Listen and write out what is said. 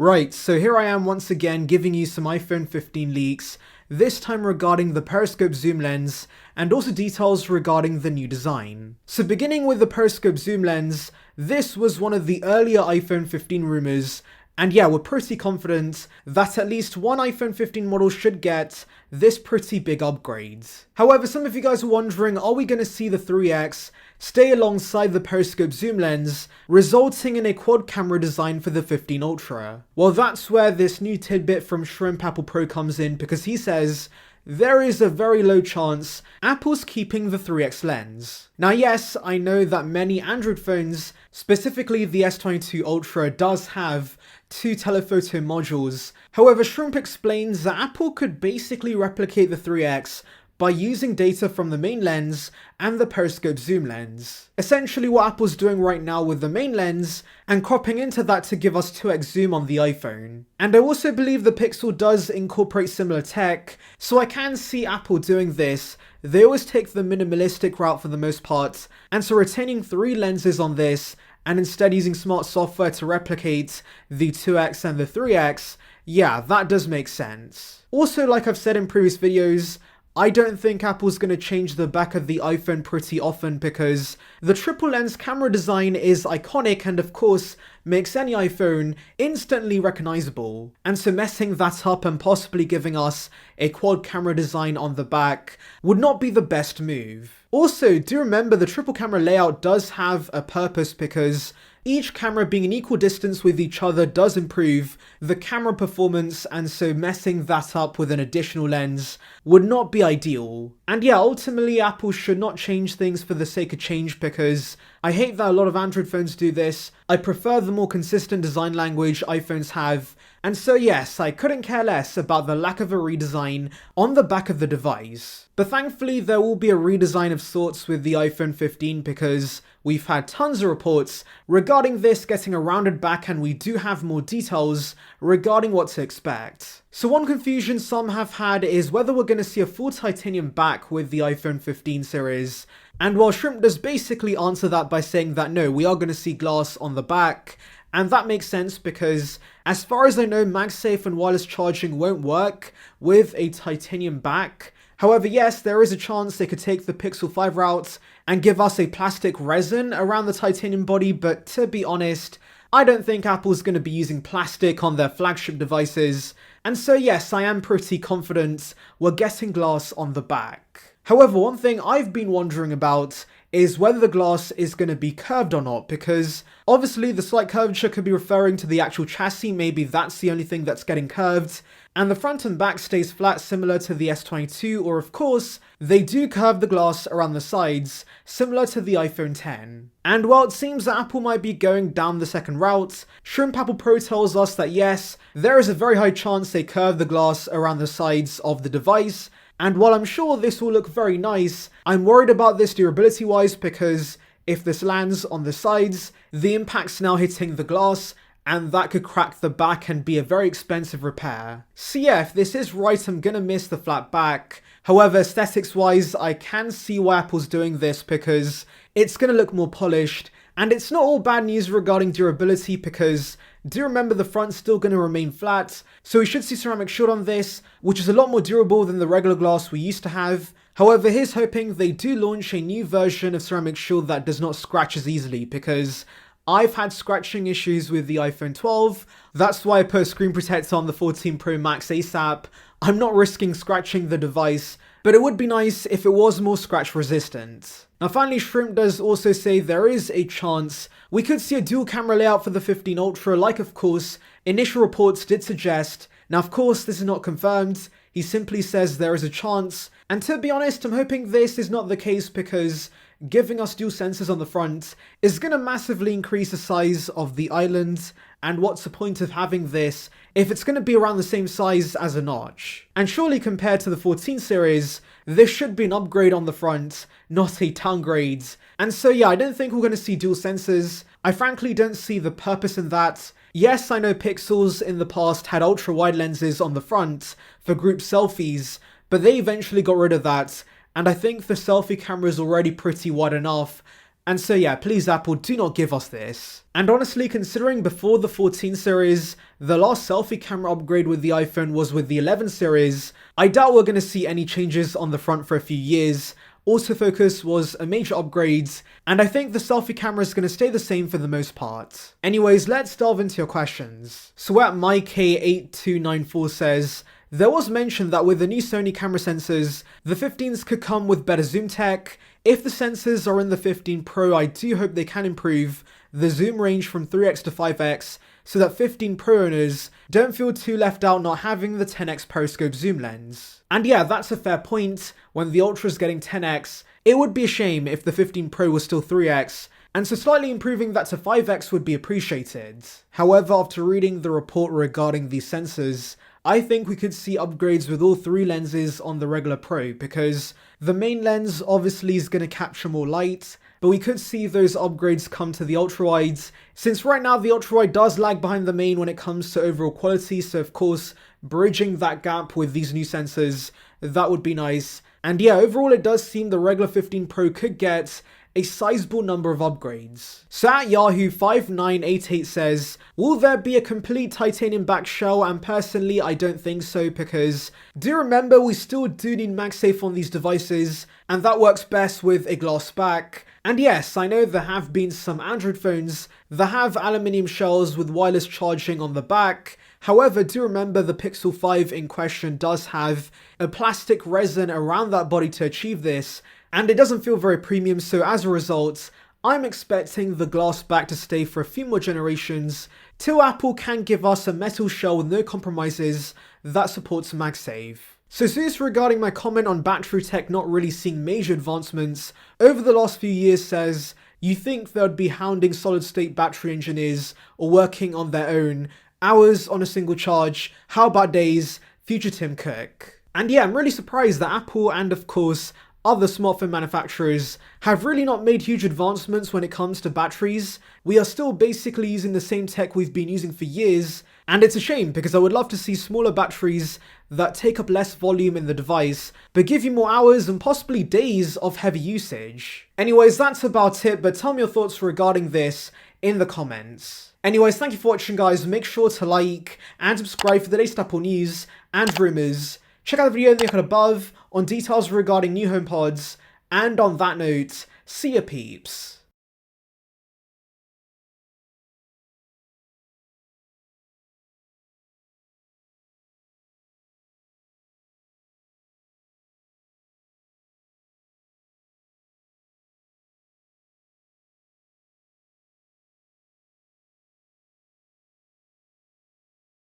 Right, so here I am once again giving you some iPhone 15 leaks, this time regarding the Periscope zoom lens, and also details regarding the new design. So beginning with the Periscope zoom lens, this was one of the earlier iPhone 15 rumors, and yeah, we're pretty confident that at least one iPhone 15 model should get this pretty big upgrade. However, some of you guys are wondering, are we going to see the 3X stay alongside the Periscope zoom lens, resulting in a quad camera design for the 15 Ultra? Well, that's where this new tidbit from Shrimp Apple Pro comes in, because he says, there is a very low chance Apple's keeping the 3X lens. Now yes, I know that many Android phones, specifically the S22 Ultra, does have two telephoto modules. However, Shrimp explains that Apple could basically replicate the 3X by using data from the main lens and the Periscope zoom lens. Essentially what Apple's doing right now with the main lens and cropping into that to give us 2x zoom on the iPhone. And I also believe the Pixel does incorporate similar tech, so I can see Apple doing this. They always take the minimalistic route for the most part, and so retaining 3 lenses on this and instead using smart software to replicate the 2X and the 3X, yeah, that does make sense. Also, like I've said in previous videos, I don't think Apple's going to change the back of the iPhone pretty often, because the triple lens camera design is iconic and of course makes any iPhone instantly recognizable. And so messing that up and possibly giving us a quad camera design on the back would not be the best move. Also, do remember the triple camera layout does have a purpose, because each camera being in equal distance with each other does improve the camera performance, and so messing that up with an additional lens would not be ideal. And yeah, ultimately Apple should not change things for the sake of change, because I hate that a lot of Android phones do this. I prefer the more consistent design language iPhones have. And so yes, I couldn't care less about the lack of a redesign on the back of the device. But thankfully there will be a redesign of sorts with the iPhone 15, because we've had tons of reports regarding this getting a rounded back, and we do have more details regarding what to expect. So one confusion some have had is whether we're going to see a full titanium back with the iPhone 15 series. And while Shrimp does basically answer that by saying that no, we are going to see glass on the back. And that makes sense, because as far as I know, Magsafe and wireless charging won't work with a titanium back. However, yes, there is a chance they could take the Pixel 5 route and give us a plastic resin around the titanium body, but to be honest, I don't think Apple's going to be using plastic on their flagship devices. And so yes, I am pretty confident we're getting glass on the back. However, one thing I've been wondering about is whether the glass is going to be curved or not, because obviously the slight curvature could be referring to the actual chassis, maybe that's the only thing that's getting curved, and the front and back stays flat similar to the S22, or of course, they do curve the glass around the sides, similar to the iPhone X. And while it seems that Apple might be going down the second route, Shrimp Apple Pro tells us that yes, there is a very high chance they curve the glass around the sides of the device. And while I'm sure this will look very nice, I'm worried about this durability wise, because if this lands on the sides, the impact's now hitting the glass, and that could crack the back and be a very expensive repair. So yeah, if this is right, I'm gonna miss the flat back. However, aesthetics wise, I can see why Apple's doing this, because it's gonna look more polished. And it's not all bad news regarding durability, because do remember the front's still going to remain flat, so we should see ceramic shield on this, which is a lot more durable than the regular glass we used to have. However, here's hoping they do launch a new version of ceramic shield that does not scratch as easily, because I've had scratching issues with the iPhone 12. That's why I put a screen protector on the 14 Pro Max ASAP. I'm not risking scratching the device, but it would be nice if it was more scratch resistant. Now finally, Shrimp does also say there is a chance we could see a dual camera layout for the 15 Ultra, like of course initial reports did suggest. Now of course this is not confirmed, he simply says there is a chance, and to be honest, I'm hoping this is not the case, because giving us dual sensors on the front is going to massively increase the size of the island, and what's the point of having this if it's going to be around the same size as a notch? And surely compared to the 14 series, this should be an upgrade on the front, not a downgrade. And so yeah, I don't think we're going to see dual sensors. I frankly don't see the purpose in that. Yes, I know Pixels in the past had ultra wide lenses on the front for group selfies, but they eventually got rid of that. And I think the selfie camera is already pretty wide enough, And so yeah, please Apple, do not give us this. And honestly, considering before the 14 series, the last selfie camera upgrade with the iPhone was with the 11 series, I doubt we're going to see any changes on the front for a few years. Autofocus was a major upgrade, and I think the selfie camera is going to stay the same for the most part. Anyways, let's delve into your questions. So at MyK8294 says, there was mention that with the new Sony camera sensors, the 15s could come with better zoom tech. If the sensors are in the 15 Pro, I do hope they can improve the zoom range from 3x to 5x so that 15 Pro owners don't feel too left out not having the 10x periscope zoom lens. And yeah, that's a fair point. When the Ultra is getting 10x, it would be a shame if the 15 Pro was still 3x, and so slightly improving that to 5x would be appreciated. However, after reading the report regarding these sensors, I think we could see upgrades with all three lenses on the regular Pro, because the main lens obviously is going to capture more light, but we could see those upgrades come to the ultra-wides, since right now the ultra-wide does lag behind the main when it comes to overall quality, so of course bridging that gap with these new sensors, that would be nice. And yeah, overall it does seem the regular 15 Pro could get a sizable number of upgrades. So at Yahoo 5988 says, will there be a complete titanium back shell? And personally I don't think so, because do remember we still do need Magsafe on these devices, and that works best with a glass back. And yes, I know there have been some Android phones that have aluminium shells with wireless charging on the back. However, do remember the Pixel 5 in question does have a plastic resin around that body to achieve this, and it doesn't feel very premium, so as a result, I'm expecting the glass back to stay for a few more generations till Apple can give us a metal shell with no compromises that supports Magsafe. So Zeus, regarding my comment on battery tech not really seeing major advancements over the last few years, says, you think they would be hounding solid state battery engineers or working on their own, hours on a single charge, how about days, future Tim Cook. And yeah, I'm really surprised that Apple and of course other smartphone manufacturers have really not made huge advancements when it comes to batteries. We are still basically using the same tech we've been using for years, and it's a shame because I would love to see smaller batteries that take up less volume in the device, but give you more hours and possibly days of heavy usage. Anyways, that's about it, but tell me your thoughts regarding this in the comments. Anyways, thank you for watching guys, make sure to like and subscribe for the latest Apple news and rumours. Check out the video in the icon above on details regarding new HomePods, and on that note, see ya peeps.